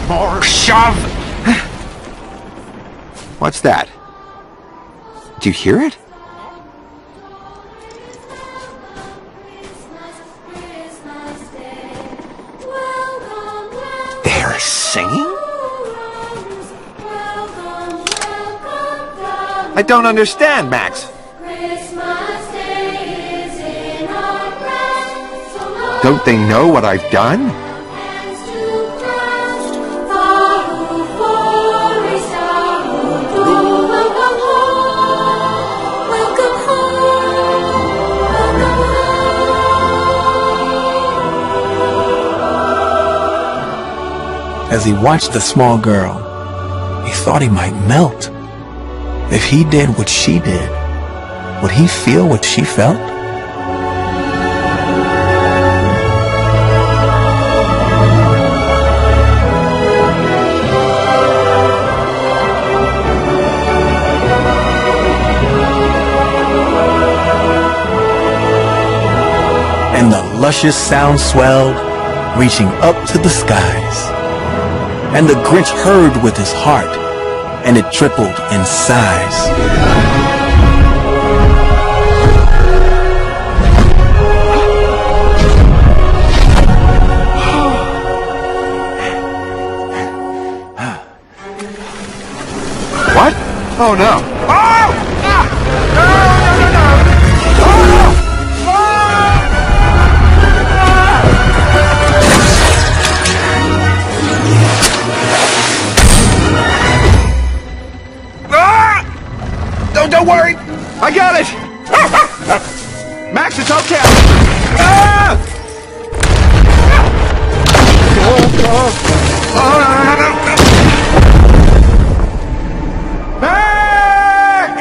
more shove! What's that? Do you hear it? They're singing? I don't understand, Max. Don't they know what I've done? As he watched the small girl, he thought he might melt. If he did what she did, would he feel what she felt? And the luscious sound swelled, reaching up to the skies. And the Grinch heard with his heart, and it tripled in size. What? Oh no. Oh! Ah! No, no, no, no! Oh! Don't worry! I got it! Max, it's okay! Ah! Max!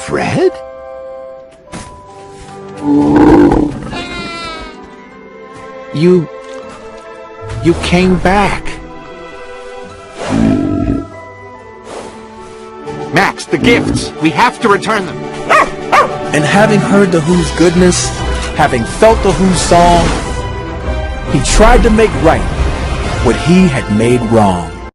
Fred? You came back. Max, the gifts! We have to return them! And having heard the Who's goodness, having felt the Who's song, he tried to make right what he had made wrong.